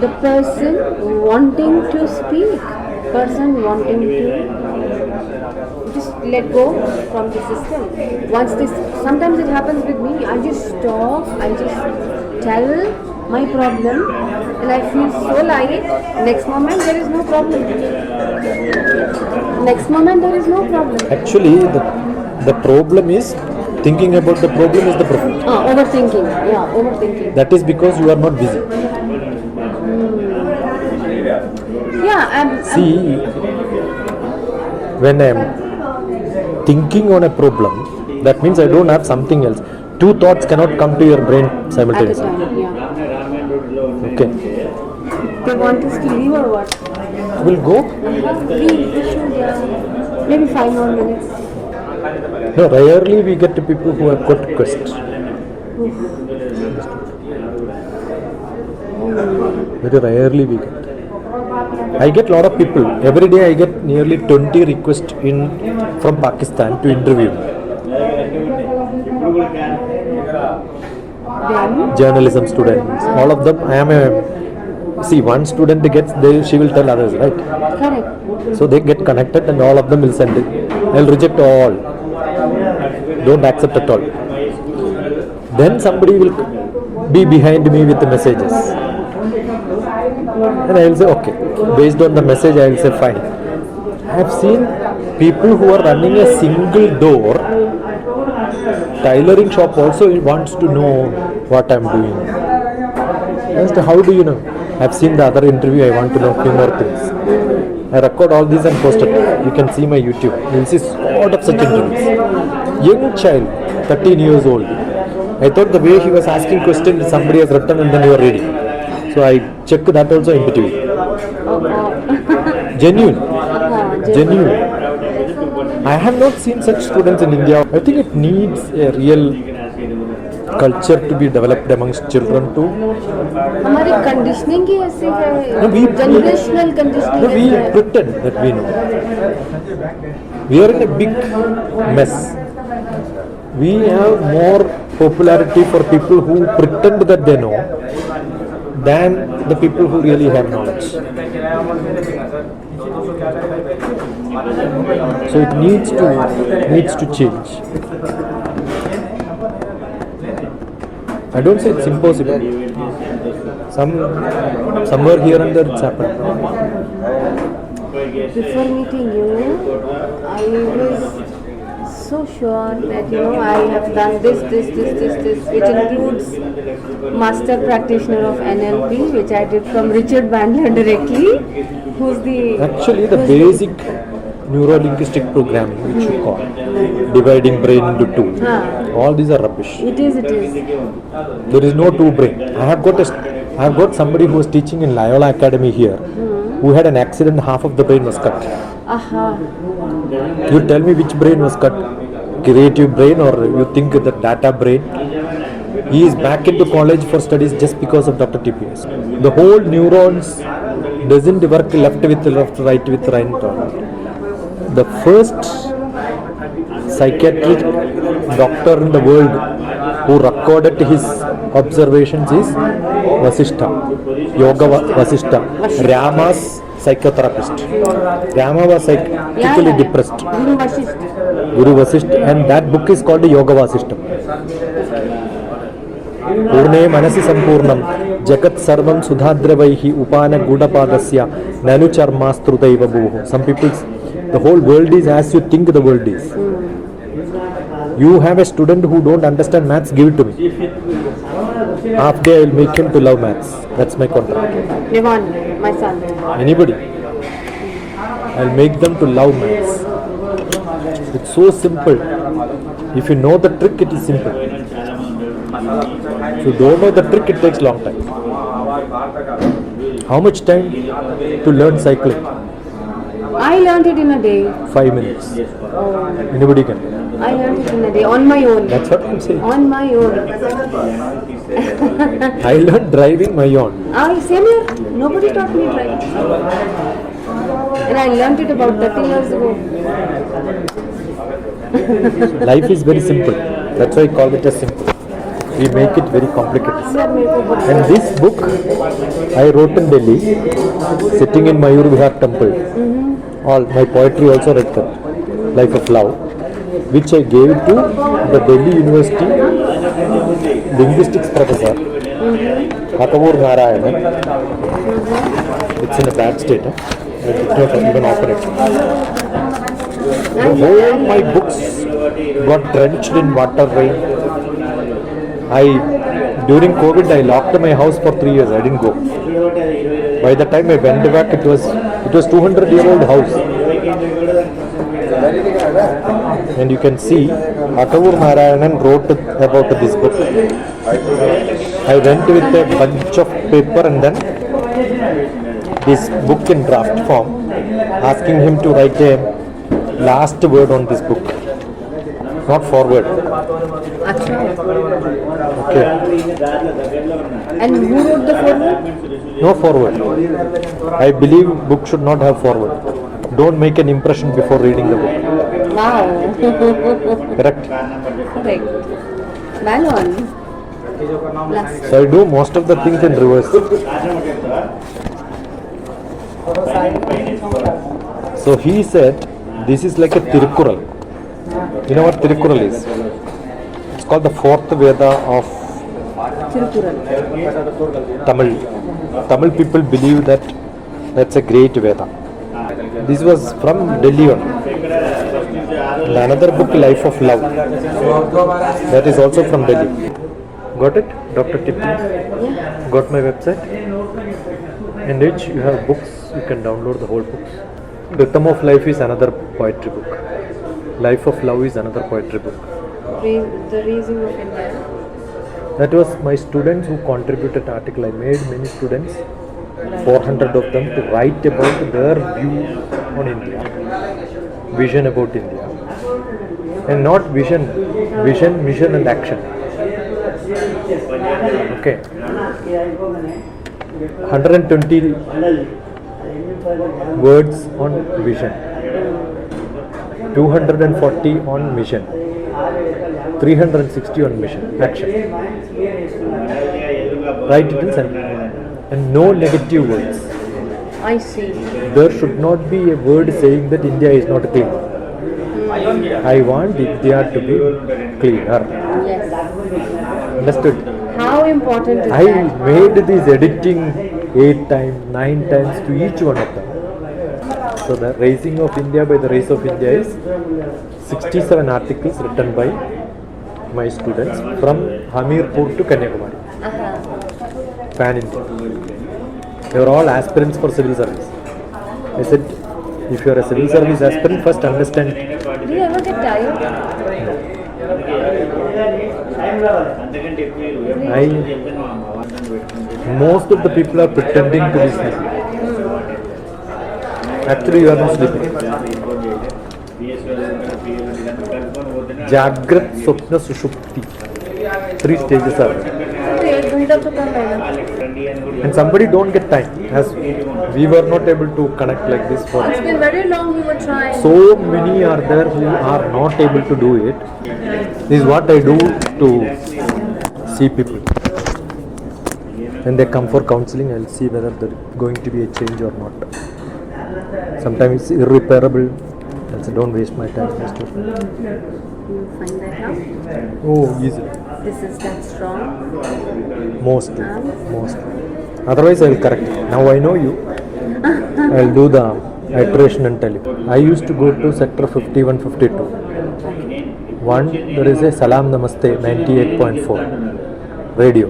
the person wanting to speak, person wanting to just let go from the system. Once this, sometimes it happens with me. I just stop. I just tell my problem, and I feel so light. Next moment there is no problem. Next moment there is no problem. Actually, the problem is thinking about the problem is the problem. Overthinking. Yeah, overthinking. That is because you are not busy. Yeah, See, when I am thinking on a problem, that means I don't have something else. Two thoughts cannot come to your brain at the simultaneously. time. Yeah. Okay. They want us to leave or what? We'll go. We should, yeah. Maybe 5 more minutes. No, rarely we get to people who have got quest. Very rarely we get. I get lot of people. Every day I get nearly 20 requests in from Pakistan to interview me. Then, journalism students, all of them. I am a see. One student gets, she will tell others, right? correct. So they get connected, and all of them will send it. I'll reject all. Don't accept at all. Then somebody will be behind me with the messages, and I will say okay. Based on the message, I will say fine. I have seen people who are running a single door tailoring shop also wants to know what I am doing. Just how do you know? I have seen the other interview. I want to know few more things. I record all these and post it. You can see my YouTube. You will see lot of such interviews. Young child, 13 years old. I thought the way he was asking questions, somebody has written and then you are reading. So I checked that also in between. Genuine. Genuine. I have not seen such students in India. I think it needs a real culture to be developed amongst children too. हमारी conditioning ही ऐसी है, No, generational no, conditioning we ऐसी है. pretend that we know. We are in a big mess. We have more popularity for people who pretend that they know than the people who really have knowledge. So it needs to change. I don't say it's impossible. Somewhere here and there it's happened. Before meeting you, I was so sure that I have done this, which includes Master Practitioner of NLP, which I did from Richard Bandler directly, who's the Actually, the basic neuro-linguistic programming, which you call dividing brain into two, all these are rubbish. It is. There is no two brain. I have got somebody who was teaching in Loyola Academy here, who had an accident. Half of the brain was cut. Aha. You tell me which brain was cut? Creative brain, or you think the data brain? He is back into college for studies just because of DrTPS. The whole neurons doesn't work left with left, right with right. The first psychiatric doctor in the world who recorded his observations is Vasishtha, Yoga Vasishtha, Rama's psychotherapist. Rama was psychically depressed. Guru Vasishtha, and that book is called Yoga Vasishtha. Purne manasi sampurnam jagat sarvam sudhadravaihi upana gudapadasya nanu charmastrutaiva bhuho. Some people, the whole world is as you think the world is. You have a student who don't understand maths, give it to me. Half day I will make him to love maths. That's my contract. Devan, my son. Anybody. I will make them to love maths. It's so simple. If you know the trick, it is simple. If you don't know the trick, it takes long time. How much time to learn cycling? I learned it in a day. 5 minutes. Anybody can. I learned it in a day on my own. That's what I'm saying. On my own. I learned driving my own. Same here. Nobody taught me driving. And I learned it about 30 years ago. Life is very simple. That's why I call it as simple. We make it very complicated. And this book I wrote in Delhi, sitting in Mayur Vihar temple. All my poetry also read that, Life of Love, which I gave to the Delhi University linguistics professor, Akavur Narayanan. It's in a bad state. I did not even open it. All my books got drenched in water, rain. During COVID, I locked my house for 3 years. I didn't go. By the time I went back, it was 200-year-old house. And you can see, Akavur Narayanan wrote about this book. I went with a bunch of paper and then this book in draft form, asking him to write a last word on this book. Not forward. Okay. And who wrote the foreword? No forward. I believe book should not have forward. Don't make an impression before reading the book. Wow. Correct? Correct. Bang on. Plus. So I do most of the things in reverse. So he said, this is like a Tirukural. You know what Tirukural is? It's called the fourth Veda of Tirukural. Tamil. Tamil people believe that that's a great Veda. This was from Delhi one. And another book, Life of Love. That is also from Delhi. Got it? DrTPS? Yeah. Got my website? In which you have books, you can download the whole books. Rhythm of Life is another poetry book. Life of Love is another poetry book. The Raising of India. That was my students who contributed article. I made many students, 400 of them, to write about their view on India, vision about India. And not vision, mission and action. Okay. 120 words on vision, 240 on mission, 360 on mission, action. Write it in sentence. And no negative words. I see. There should not be a word saying that India is not clean. I want India to be cleaner. Yes. Understood? How important is I that? made this editing 8 times, 9 times to each one of them. So the Raising of India by the Race of India is 67 articles written by my students from Hamirpur to Kanyakumari. Pan India. They were all aspirants for civil service. I said, if you are a civil service aspirant, first understand. Do you ever get tired? Most of the people are pretending to be sleeping. Actually, you are not sleeping. Jagrat, Swapna, Sushupti. 3 stages are there. And somebody don't get time, as we were not able to connect like this for. It's been very long we were trying. So many are there who are not able to do it. This is what I do to see people. When they come for counseling, I'll see whether there is going to be a change or not. Sometimes it's irreparable. I say, don't waste my time. You find that out? Oh, easy. This is that strong. Mostly. Otherwise, I will correct it. Now I know you. I will do the iteration and tell you. I used to go to sector 51, 52. One, there is a Salam Namaste 98.4 radio,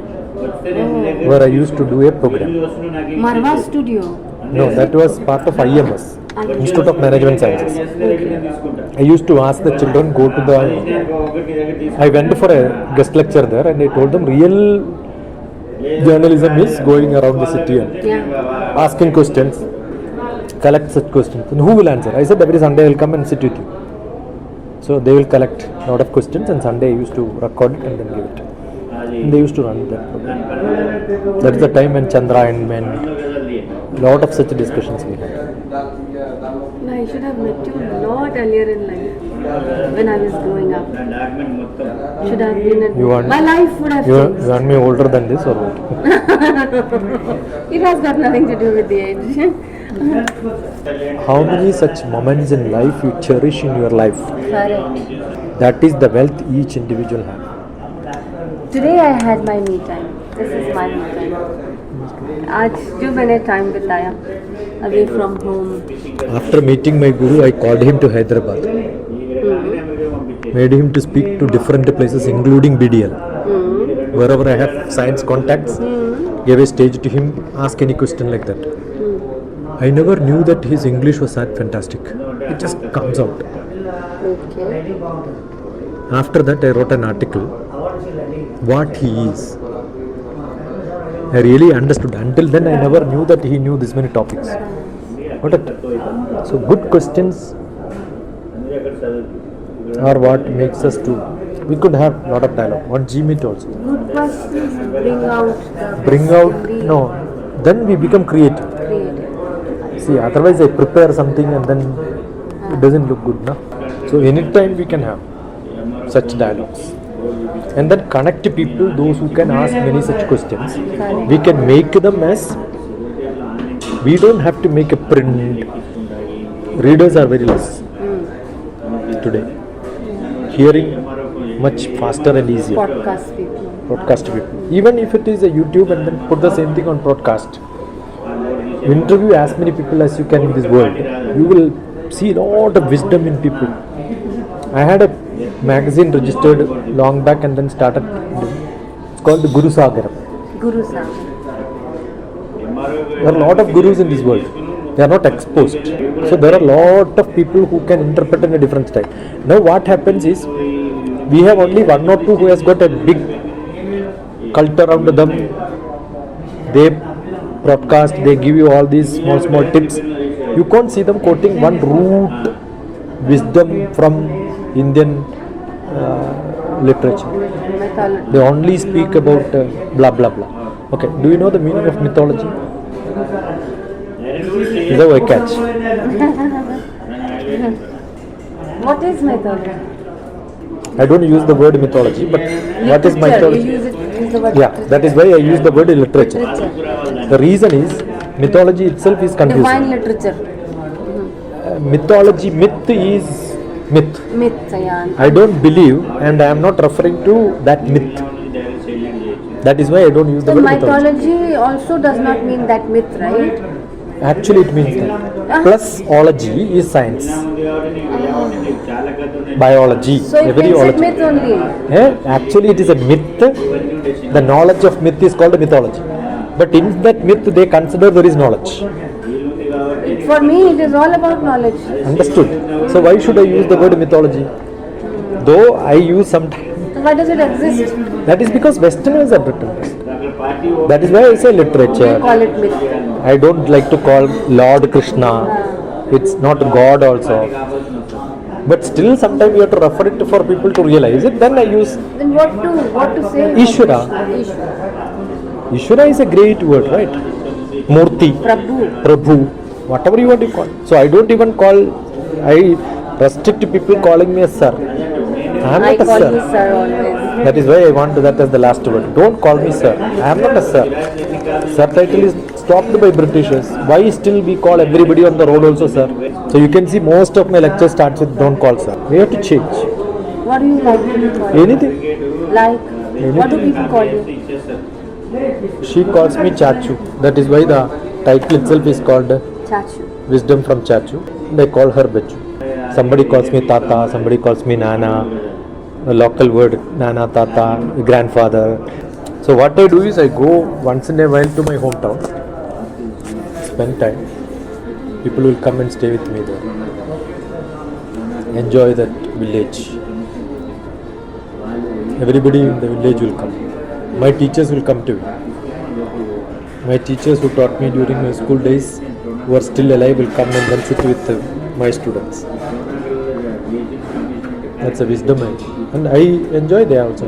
where I used to do a program. Marwa Studio. No, that was part of IMS, Institute of Management Sciences. I used to ask the children, go to the. I went for a guest lecture there and I told them real journalism is going around the city and asking questions, collect such questions. And who will answer? I said every Sunday I will come and sit with you. So they will collect a lot of questions and Sunday I used to record it and then give it. And they used to run that program. That is the time when Chandra and men, lot of such discussions we had. I should have met you a lot earlier in life. When I was growing up. Should have been my life would have changed. You want me older than this or what? It has got nothing to do with the age. How many such moments in life you cherish in your life? Correct. That is the wealth each individual has. Today I had my me time. This is my me time. आज जो मैंने time बिताया away from home. After meeting my guru, I called him to Hyderabad. Made him to speak to different places, including BDL. Wherever I have science contacts, gave a stage to him, ask any question like that. I never knew that his English was that fantastic. It just comes out. Okay. After that, I wrote an article, what he is. I really understood. Until then, I never knew that he knew this many topics. Got it? So, good questions are what makes us to. We could have a lot of dialogue on Gmeet also. Good questions Bring out. No. Then we become creative. See, otherwise I prepare something and then it doesn't look good, na? So anytime we can have such dialogues. and then connect to people, those who can ask many such questions. Correct. We can make them as, we don't have to make a print. Readers are very less today. Hearing much faster and easier. Podcast people. Broadcast people. Even if it is a YouTube and then put the same thing on broadcast. Interview as many people as you can in this world. You will see a lot of wisdom in people. I had a magazine registered long back and then started. It's called the Guru Sagar. Guru Sahib. There are a lot of gurus in this world. They are not exposed. So there are a lot of people who can interpret in a different style. Now what happens is, we have only one or two who has got a big cult around them. They broadcast, they give you all these small tips. You can't see them quoting one root wisdom from Indian literature. Mythology. They only speak about blah blah blah. Okay, do you know the meaning of mythology? Is that a catch? What is mythology? I don't use the word mythology, but what is Literature. mythology? You use the word Yeah, that is why I use the word literature. literature. The reason is, mythology itself is confusing. Divine literature. Mythology, myth is myth. Myth, yeah. I don't believe, and I am not referring to that myth. That is why I don't use the So word mythology. mythology also does not mean that myth, right? Actually, it means that. Plus, ology is science. Biology. So it every makes it ology. myth only. Actually, it is a myth. The knowledge of myth is called mythology. But in that myth, they consider there is knowledge. For me, it is all about knowledge. Understood? So why should I use the word mythology? Though I use sometimes. So why does it exist? That is because Westerners have written this. That is why I say We literature. call it myth. I don't like to call Lord Krishna. It's not God also. But still, sometimes you have to refer it for people to realize it. Then I use Then what to say? Ishvara. Ishvara. Ishvara is a great word, right? Murti, Prabhu. Prabhu, whatever you want to call. So I don't even call. I restrict people calling me a sir. I am I not a call sir. you sir always. That is why I want that as the last word. Don't call me sir. I am not a sir. Sir title is stopped by Britishers. Why still we call everybody on the road also sir? So you can see most of my lectures starts with don't call sir. We have to change. What do you like to be called? Anything. Like, what do people call you? She calls me Chachu. That is why the title itself is called Chachu. Wisdom from Chachu. They call her Bachu. Somebody calls me Tata, somebody calls me Nana. A local word, Nana, Tata, grandfather. So what I do is I go once in a while to my hometown, spend time. People will come and stay with me there. Enjoy that village. Everybody in the village will come. My teachers will come to me. My teachers who taught me during my school days, who are still alive, will come and then sit with my students. That's a wisdom and I enjoy there also.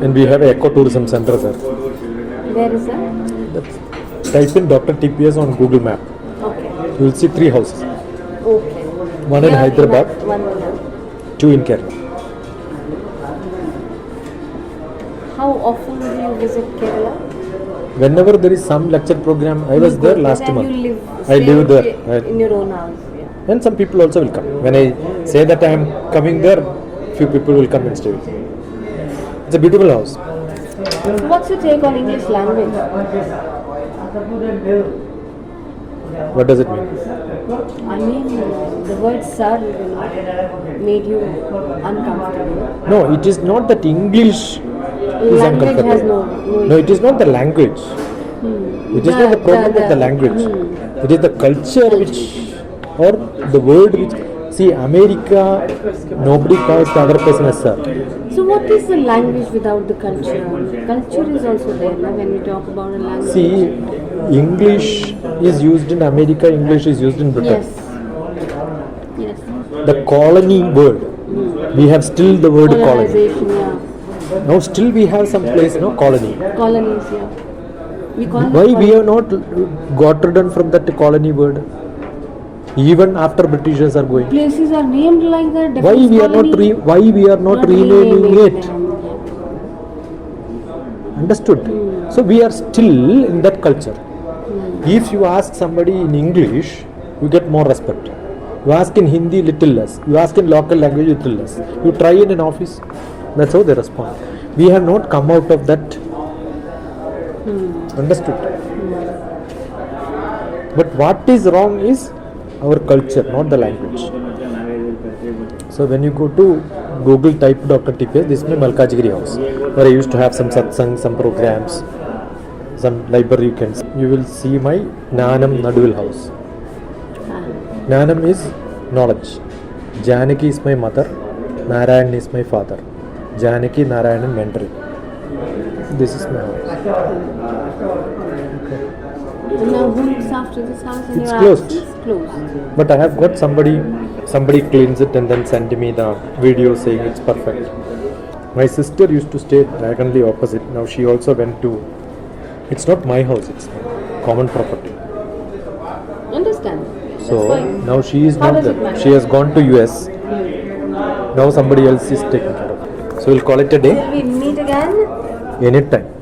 And we have an eco-tourism center there. Where is that? Type in DrTPS on Google Map. Okay. You will see 3 houses. Okay. One in Here Hyderabad, One here. 2 in Kerala. How often do you visit Kerala? Whenever there is some lecture program, I was there last Then month. You live, I live stay there. in your own house. Yeah. And some people also will come. When I say that I am coming there, few people will come and stay with me. It's a beautiful house. What's your take on English language? What does it mean? I mean, the word sir, made you uncomfortable. No, it is not that English is Language uncomfortable. has no It is not the language. It is not the problem with the language. It is the culture which, or the word which. See, America, nobody calls the other person as sir. So what is the language without the culture? Culture is also there when we talk about a language. See, English is used in America, English is used in Britain. Yes. Yes. The colony word, we have still the word colony. Colonization, yeah. Now still we have some place, no, colony. Colonies, yeah. We call Why it we have not got rid from that colony word? Even after Britishers are going. Places are named like that. Why we are not renaming it? them. Understood? So we are still in that culture. If you ask somebody in English, you get more respect. You ask in Hindi, little less. You ask in local language, little less. You try in an office, that's how they respond. We have not come out of that. Understood? But what is wrong is our culture, not the language. So when you go to Google, type DrTPS, this is my Malkajgiri house, where I used to have some satsang, some programs, some library weekends. You will see my Nanam Naduvil house. Nanam is knowledge. Janaki is my mother. Narayan is my father. Janaki, Narayan and mentoring. This is my house. And now who looks after this house in It's your closed. absence? It's closed. But I have got somebody cleans it and then send me the video saying it's perfect. My sister used to stay diagonally opposite. Now she also went to, it's not my house, it's common property. Understand? So That's fine. now she is How not does it there. matter? She has gone to US. Now somebody else is taking care of it. So we'll call it a day. Will we meet again? Anytime.